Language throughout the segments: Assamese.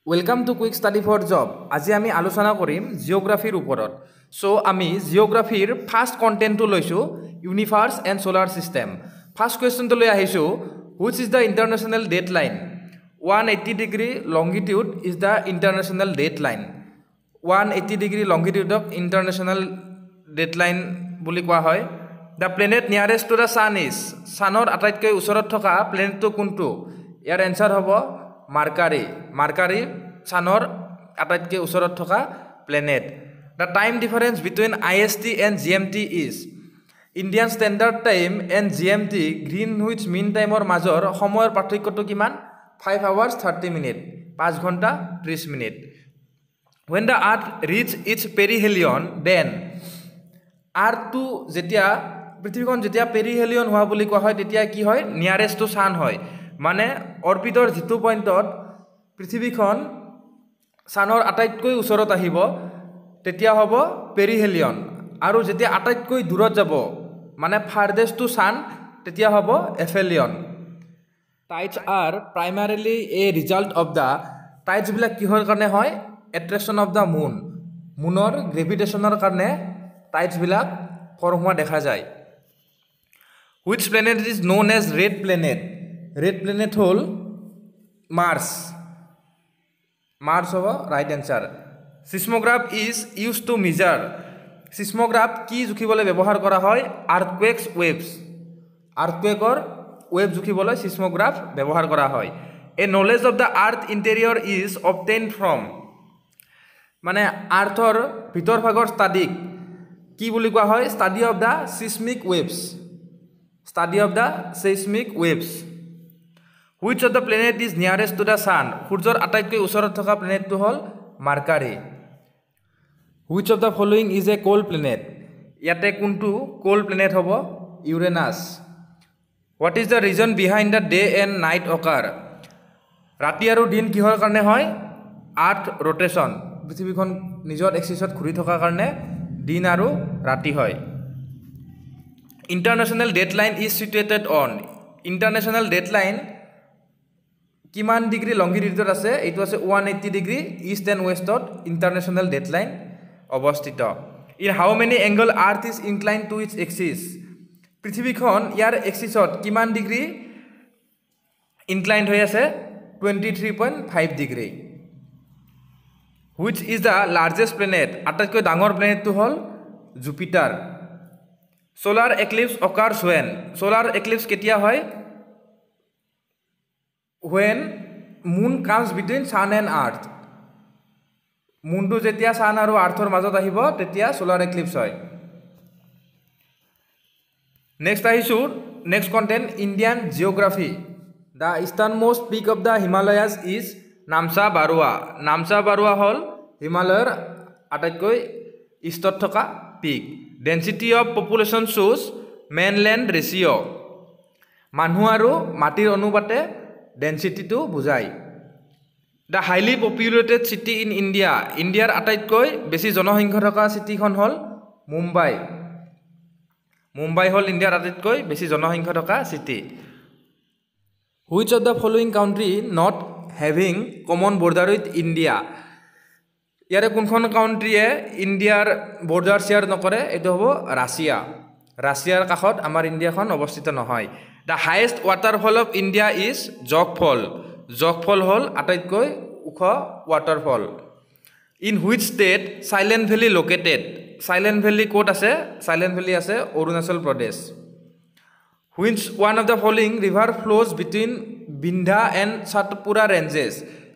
Welcome to quick study for job. আজি আমি আলোচনা কৰিম জিঅ'গ্ৰাফিৰ ওপৰত। আমি জিঅ'গ্ৰাফিৰ ফাৰ্ষ্ট কণ্টেণ্টটো লৈছোঁ universe and solar system. First কুৱেশ্যনটো লৈ আহিছোঁ, which is the international date line? 180 degree longitude is the international date line. 180 degree লংগিটিউডক ইণ্টাৰনেশ্যনেল ডেট লাইন বুলি কোৱা হয়। The planet nearest to the sun is, ছানৰ আটাইতকৈ ওচৰত থকা প্লেনেটটো কোনটো? ইয়াৰ এনচাৰ হ'ব মাৰ্কাৰী। মাৰ্কাৰী ছানৰ আটাইতকৈ ওচৰত থকা planet. The time difference between IST and GMT is, Indian standard time and GMT Greenwich mean টাইমৰ মাজৰ সময়ৰ পাৰ্থক্যটো কিমান? 5 hours 30 minutes, 5 ঘণ্টা 30 minute. When the earth reach its perihelion, then আৰ্থটো যেতিয়া পৃথিৱীখন যেতিয়া পেৰিহেলিয়ন হোৱা বুলি কোৱা হয় তেতিয়া কি হয়? নিয়াৰেষ্ট টু ছান হয়। মানে অৰ্বিটৰ যিটো পইণ্টত পৃথিৱীখন ছানৰ আটাইতকৈ ওচৰত আহিব তেতিয়া হ'ব পেৰিহেলিয়ন, আৰু যেতিয়া আটাইতকৈ দূৰত যাব মানে ফাৰ্ডেষ্ট টু ছান তেতিয়া হ'ব aphelion. Tides are primarily a result of the, টাইডছবিলাক কিহৰ কাৰণে হয়? এট্ৰেকশ্যন অফ দ্য মুন, মুনৰ গ্ৰেভিটেশ্যনৰ কাৰণে টাইডছবিলাক ফৰ্ম হোৱা দেখা যায়। Which planet is known as red planet? Red planet হ'ল মাৰ্চ। মাৰ্চ হ'ব right answer. Seismograph is use to measure, seismograph কি জুখিবলৈ ব্যৱহাৰ কৰা হয়? আৰ্থকুৱেকছ ৱেভছ, আৰ্থকুৱেকৰ ৱেভ জুখিবলৈ চিছমোগ্ৰাফ ব্যৱহাৰ কৰা হয়। A knowledge of the earth interior is obtain from, মানে আৰ্থৰ ভিতৰ ভাগৰ ষ্টাডিক কি বুলি কোৱা হয়? Study of the seismic waves, study of the seismic waves. Which of the planet is nearest to the sun, সূৰ্যৰ আটাইতকৈ ওচৰত থকা প্লেনেটটো হ'ল Mercury. Which of the following is a cold planet, ইয়াতে কোনটো কোল্ড প্লেনেট হ'ব? Uranus. What is the reason behind the day and night অকাৰ, ৰাতি আৰু দিন কিহৰ কাৰণে হয়? আৰ্থ ৰ'টেশ্যন, পৃথিৱীখন নিজৰ এক্সিছত ঘূৰি থকাৰ কাৰণে দিন আৰু ৰাতি হয়। International date line is situated on, international date line কিমান ডিগ্ৰী লংগিটিউডত আছে? এইটো আছে 180 ডিগ্ৰী ইষ্ট এণ্ড ৱেষ্টত ইণ্টাৰনেশ্যনেল ডেট লাইন অৱস্থিত। In how many angle earth is incline to its axis, পৃথিৱীখন ইয়াৰ এক্সিছত কিমান ডিগ্ৰী ইনক্লাইণ্ড হৈ আছে? 23.5 degree. Which is the largest planet, আটাইতকৈ ডাঙৰ প্লেনেটটো হ'ল Jupiter. Solar eclipse occurs when, solar eclipse কেতিয়া হয়? When moon comes between San and earth, মুনটো যেতিয়া ছান আৰু আৰ্থৰ মাজত আহিব তেতিয়া ছ'লাৰ এক্লিপছ হয়। নেক্সট আহিছোঁ, next content Indian geography. The eastern most peak of the Himalayas is Namcha Barwa, Namcha Barwa হ'ল হিমালয়ৰ আটাইতকৈ ইষ্টত থকা পিক। ডেঞ্চিটি অফ পপুলেশ্যন শ্ব'জ মেনলেণ্ড ৰেচিঅ', মানুহ আৰু মাটিৰ অনুপাতে ডেঞ্চিটিটো বুজায়। The highly populated city in India, ইণ্ডিয়াৰ আটাইতকৈ বেছি জনসংখ্যা থকা চিটিখন হ'ল মুম্বাই। মুম্বাই হ'ল ইণ্ডিয়াৰ আটাইতকৈ বেছি জনসংখ্যা থকা city. Which of the following country not having common border with India, ইয়াৰে কোনখন কাউণ্ট্ৰিয়ে ইণ্ডিয়াৰ বৰ্ডাৰ শ্বেয়াৰ নকৰে? এইটো হ'ব ৰাছিয়া। ৰাছিয়াৰ কাষত আমাৰ ইণ্ডিয়াখন অৱস্থিত নহয়। The highest waterfall of India is Jog fall, Jog fall হ'ল আটাইতকৈ ওখ waterfall. In which state silent valley located, silent valley ক'ত আছে? চাইলেণ্ট ভেলী আছে Arunachal Pradesh. Which one of the following river flows between Vindhya and Satpura ranges,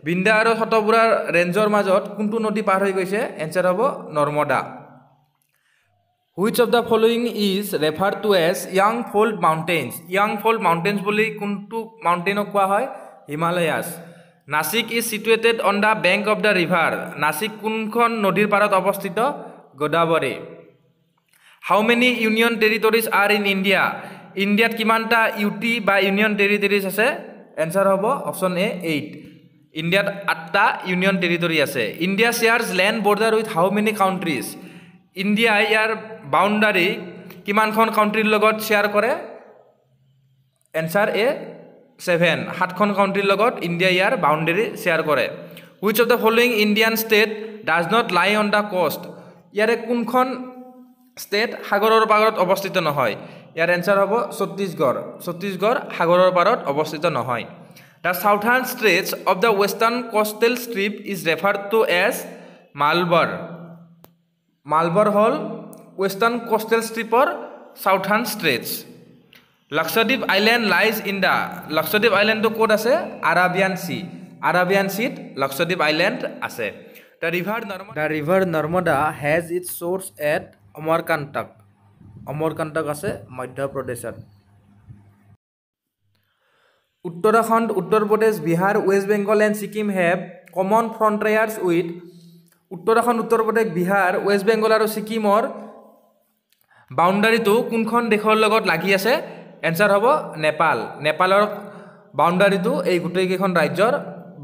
Vindhya আৰু সাতপুৰা ৰেঞ্জৰ মাজত কোনটো নদী পাৰ হৈ গৈছে? এনচাৰ হ'ব Narmada. Which of the following is refer to as young fold mountains, young fold mountains বুলি কোনটো মাউণ্টেইনক কোৱা হয়? Himalayas. Nashik is situated on the bank of the river, Nashik কোনখন নদীৰ পাৰত অৱস্থিত? Godavari. How many union territories are in India, ইণ্ডিয়াত কিমানটা ইউটি বা ইউনিয়ন টেৰিটৰিজ আছে? এনচাৰ হ'ব অপশ্যন এ 8, ইণ্ডিয়াত 8টা ইউনিয়ন টেৰিটৰি আছে। India shares land border with how many কাউণ্ট্ৰিজ, ইণ্ডিয়াই ইয়াৰ বাউণ্ডাৰী কিমানখন কাউণ্ট্ৰিৰ লগত শ্বেয়াৰ কৰে? এনচাৰ এ 7, 7খন কাউণ্ট্ৰিৰ লগত ইণ্ডিয়া ইয়াৰ বাউণ্ডাৰী শ্বেয়াৰ কৰে। Which of the following Indian state does not lie on the কষ্ট ইয়াৰে কোনখন ষ্টেট সাগৰৰ পাৰত অৱস্থিত নহয় ইয়াৰ এনসাৰ হ'ব ছত্তীশগড় ছত্তীশগড় সাগৰৰ পাৰত অৱস্থিত নহয় the southern straits of the western coastal strip is referred to as Malabar Malabar হ'ল ৱেষ্টাৰ্ণ কোষ্টেল ষ্ট্ৰিপৰ southern straits Lakshadweep island lies in the Lakshadweep আইলেণ্ডটো ক'ত আছে আৰাবিয়ান চিত লক্ষদ্বীপ আইলেণ্ড আছে the river Narmada has its source at Amarkantak আছে মধ্যপ্ৰদেশত Uttarakhand Uttar Pradesh Bihar West Bengal and Sikkim have common frontiers with Uttarakhand Uttar Pradesh Bihar West Bengal আৰু ছিকিমৰ বাউণ্ডাৰীটো কোনখন দেশৰ লগত লাগি আছে এনসাৰ হ'ব নেপালৰ বাউণ্ডাৰীটো এই গোটেইকেইখন ৰাজ্যৰ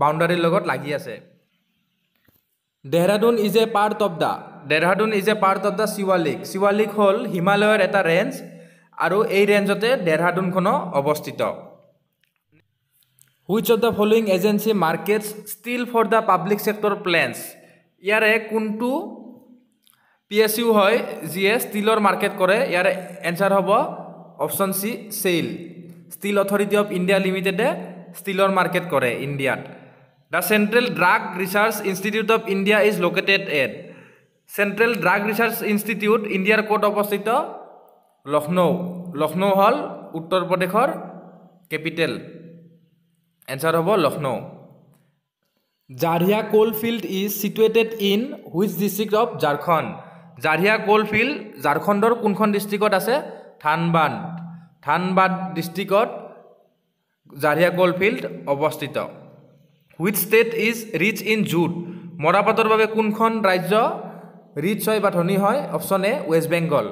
বাউণ্ডাৰীৰ লগত লাগি আছে Dehradun is a part of the Shivalik হ'ল হিমালয়ৰ এটা ৰেঞ্জ আৰু এই ৰেঞ্জতে দেহৰাদুনখনো অৱস্থিত which of the following agency markets steel for the public sector plants ইয়াৰে কোনটো PSU হয় যিয়ে ষ্টিলৰ মাৰ্কেট কৰে ইয়াৰে এনসাৰ হ'ব option C SAIL steel authority of India লিমিটেডে ষ্টিলৰ মাৰ্কেট কৰে ইণ্ডিয়াত the central drug research institute of India is located at central drug research institute ইণ্ডিয়াৰ ক'ত অৱস্থিত লক্ষ্ণৌ হ'ল উত্তৰ প্ৰদেশৰ কেপিটেল এনসাৰ হ'ব Lucknow Jharia coal field is situated in which district of Jharia coal field ঝাৰখণ্ডৰ কোনখন ডিষ্ট্ৰিক্টত আছে ধানবাদ ডিষ্ট্ৰিক্টত জাৰিয়া কোল ফিল্ড অৱস্থিত which state is rich in jute মৰাপাটৰ বাবে কোনখন ৰাজ্য ৰিচ হয় বা ধনী হয় option A West Bengal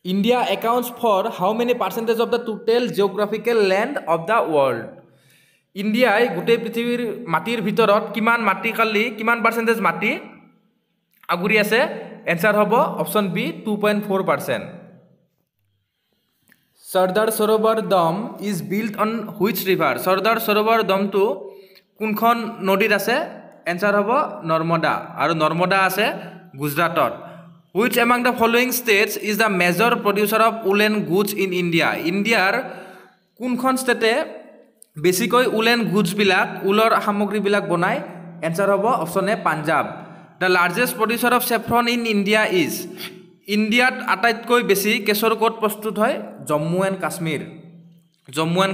India accounts for how many percentage of the total geographical land of the world ইণ্ডিয়াই গোটেই পৃথিৱীৰ মাটিৰ ভিতৰত কিমান পাৰ্চেণ্টেজ মাটি আগুৰি আছে এনসাৰ হ'ব option B 2.4% Sardar Sarovar dam is built on which river Sardar Sarovar ডমটো কোনখন নদীত আছে এনসাৰ হ'ব নৰ্মদা আৰু নৰ্মদা আছে গুজৰাটত which among the following states is the major producer of woollen goods in ইণ্ডিয়াৰ কোনখন ষ্টেটে বেছিকৈ উলেন গুডছবিলাক উলৰ সামগ্ৰীবিলাক বনায় এনসাৰ হ'ব option A Punjab the largest producer of saffron in India is ইণ্ডিয়াত আটাইতকৈ বেছি কেশৰ ক'ত প্ৰস্তুত হয় জম্মু এণ্ড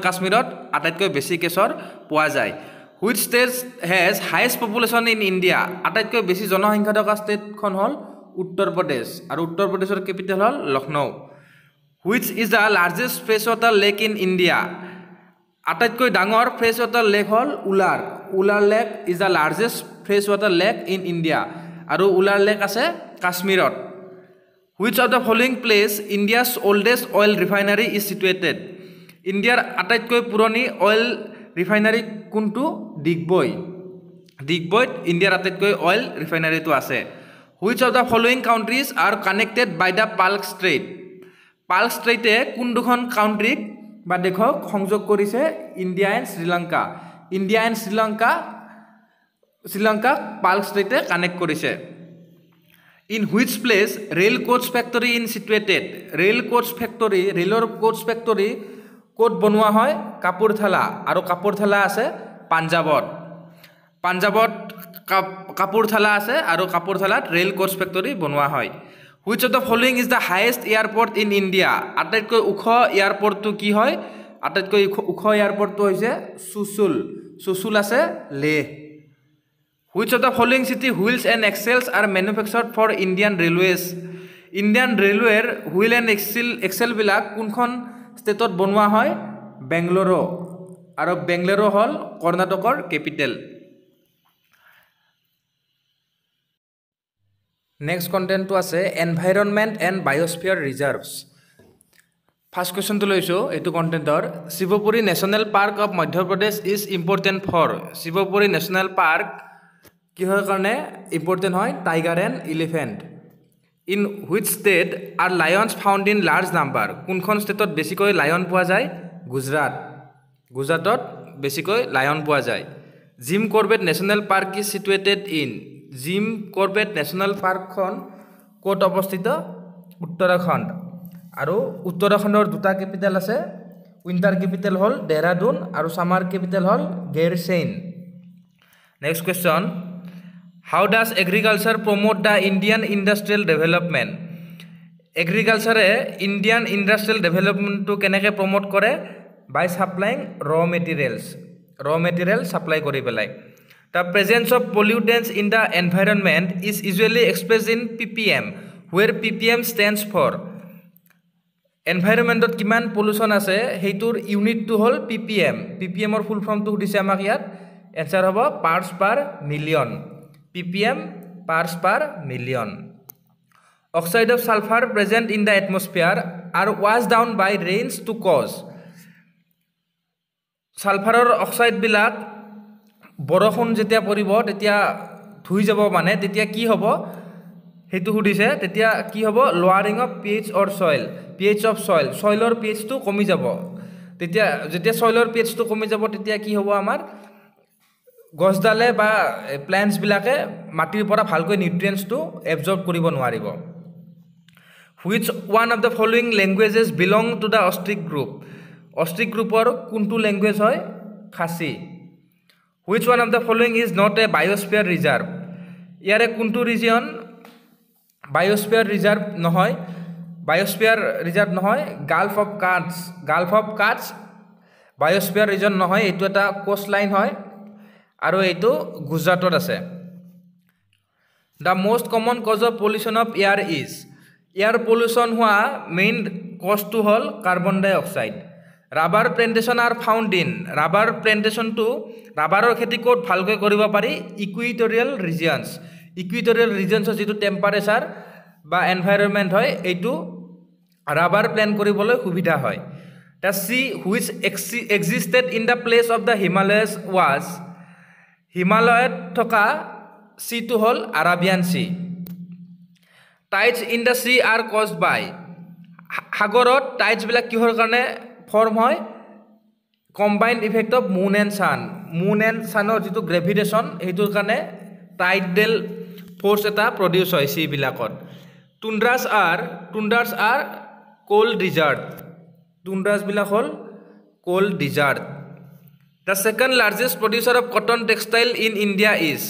কাশ্মীৰত আটাইতকৈ বেছি কেশৰ পোৱা যায় which state has highest population in India আটাইতকৈ বেছি জনসংখ্যা থকা ষ্টেটখন হ'ল উত্তৰ প্ৰদেশ আৰু উত্তৰ প্ৰদেশৰ কেপিটেল হ'ল Lucknow which is the largest fresh water lake in India আটাইতকৈ ডাঙৰ ফ্ৰেছ ৱাটাৰ লেক হ'ল Wular lake is the largest fresh water lake in India আৰু উলাৰ লেক আছে কাশ্মীৰত which of the following place India's oldest oil refinery is situated ইণ্ডিয়াৰ আটাইতকৈ পুৰণি অইল ৰিফাইনাৰী কোনটো ডিগবৈত ইণ্ডিয়াৰ আটাইতকৈ অইল ৰিফাইনাৰীটো আছে which of the following countries are connected by the Palk ষ্ট্ৰেইটে কোন দুখন কাউণ্ট্ৰিক বা দেশক সংযোগ কৰিছে ইণ্ডিয়া এণ্ড শ্ৰীলংকাক পাল্ক ষ্ট্ৰেইটে কানেক্ট কৰিছে in which place rail coach factory in situated ৰেলৰ কোচ ফেক্টৰী ক'ত বনোৱা হয় কাপুৰথালা আৰু কাপুৰথালা আছে পাঞ্জাৱত কাপুৰথালা আছে আৰু কাপুৰথালাত ৰেল কোচ ফেক্টৰী বনোৱা হয় which of the following is the highest airport in India আটাইতকৈ ওখ এয়াৰপৰ্টটো কি হয় আটাইতকৈ ওখ এয়াৰপৰ্টটো হৈছে চুচুল আছে Leh which of the following city wheels and axles are manufactured for Indian ৰেলৱেৰ হুইল এণ্ড এক্সেলবিলাক কোনখন ষ্টেটত বনোৱা হয় বেংগলোৰো আৰু বেংগলোৰো হ'ল কৰ্ণাটকৰ কেপিটেল নেক্সট কণ্টেণ্টটো আছে environment and biosphere reserves first কুৱেশ্যনটো লৈছোঁ এইটো কণ্টেণ্টৰ Shivpuri national park of Madhya Pradesh is important for Shivpuri national park কিহৰ কাৰণে ইম্পৰ্টেণ্ট হয় tiger and elephant in which state are lions found in large number কোনখন ষ্টেটত বেছিকৈ লায়ন পোৱা যায় গুজৰাটত বেছিকৈ লায়ন পোৱা যায় Jim Corbett national park is situated in Jim Corbett national পাৰ্কখন ক'ত অৱস্থিত উত্তৰাখণ্ড আৰু উত্তৰাখণ্ডৰ দুটা কেপিটেল আছে উইণ্টাৰ কেপিটেল হ'ল দেহৰাদুন আৰু সামাৰ কেপিটেল হ'ল Gairsain next question how does agriculture promote the Indian industrial development এগ্ৰিকালচাৰে ইণ্ডিয়ান ইণ্ডাষ্ট্ৰিয়েল ডেভেলপমেণ্টটো কেনেকৈ প্ৰমোট কৰে বাই ছাপ্লাইং ৰ মেটেৰিয়েল ছাপ্লাই কৰি পেলাই the presence of pollutants in the environment is usually expressed in PPM where PPM stands for এনভাইৰনমেণ্টত কিমান পলিউশ্যন আছে সেইটোৰ ইউনিটটো হ'ল PPMৰ ফুল ফৰ্মটো সুধিছে আমাক ইয়াত এনচাৰ হ'ব parts per million PPM parts per million Oxide of sulfur present in the atmosphere are washed down by rains to cause সালফাৰৰ অক্সাইড বিলাক বৰষুণ যেতিয়া পৰিব তেতিয়া ধুই যাব মানে তেতিয়া কি হ'ব হেতু সুধিছে তেতিয়া কি হ'ব lowering of pH or pH of সয়লৰ pH টো কমি যাব তেতিয়া যেতিয়া সয়লৰ pH টো কমি যাব তেতিয়া কি হ'ব আমাৰ গছডালে বা প্লান্টস বিলাকে মাটিৰ পৰা ভালকৈ নিউট্ৰিয়েন্টস টো এবজৰ্ব কৰিব নোৱাৰিব Which one of the following languages belong to the Austric group? Austric groupৰ কোনটো ল্যাঙ্গুৱেজ হয় খাসী Which one of the following is not a biosphere reserve? ইয়াৰে কোনটো ৰিজন biosphere reserve নহয় Gulf of Kutch biosphere region নহয় এটো এটা কোস্ট লাইন হয় আৰু এটো গুজৰাটত আছে The most common cause of pollution of air is air pollution হোৱা মেইন কজটো হ'ল carbon dioxide rubber plantation are found in rubber প্লেন্টেশ্যনটো ৰাবাৰৰ খেতি ক'ত ভালকৈ কৰিব পাৰি ইকুইটৰিয়েল ৰিজনছৰ যিটো টেম্পাৰেচাৰ বা এনভাইৰনমেণ্ট হয় এইটো ৰাবাৰ প্লেন কৰিবলৈ সুবিধা হয় the sea which existed in the place of the Himalayas was হিমালয়ত থকা সিটো হ'ল Arabian sea Tides in the sea are caused by সাগৰত টাইডছ বিলাক কিহৰ কাৰণে ফৰ্ম হয় combined effect of moon and সানৰ যিটো গ্ৰেভিটেশ্যন এইটোৰ কাৰণে টাইডেল ফোৰ্স এটা প্ৰডিউস হয় সি বিলাকত tundras are cold desert tundras বিলাক হ'ল cold desert the second largest producer of cotton textile in India is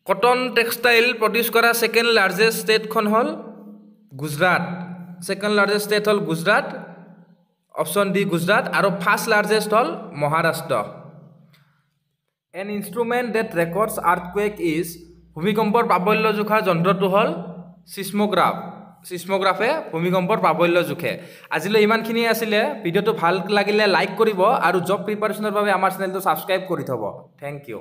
cotton textile produce কৰা সেকেন্ড লাৰ্জেষ্ট ষ্টেটখন হ'ল গুজৰাট অপশন ডি গুজৰাট আৰু ফাৰ্স্ট লাৰ্জেষ্ট হ'ল Maharashtra an instrument that records earthquake is ভূমিকম্পৰ প্ৰাবল্য জোখা যন্ত্ৰটো হ'ল সিসমোগ্ৰাফে ভূমিকম্পৰ প্ৰাবল্য জোখে আজিলৈ ইমানখিনি আছিলে ভিডিঅ'টো ভাল লাগিলে লাইক কৰিব আৰু জব প্ৰিপাৰেচনৰ বাবে আমাৰ চেনেলটো সাবস্ক্ৰাইব কৰি থব থ্যাংক ইউ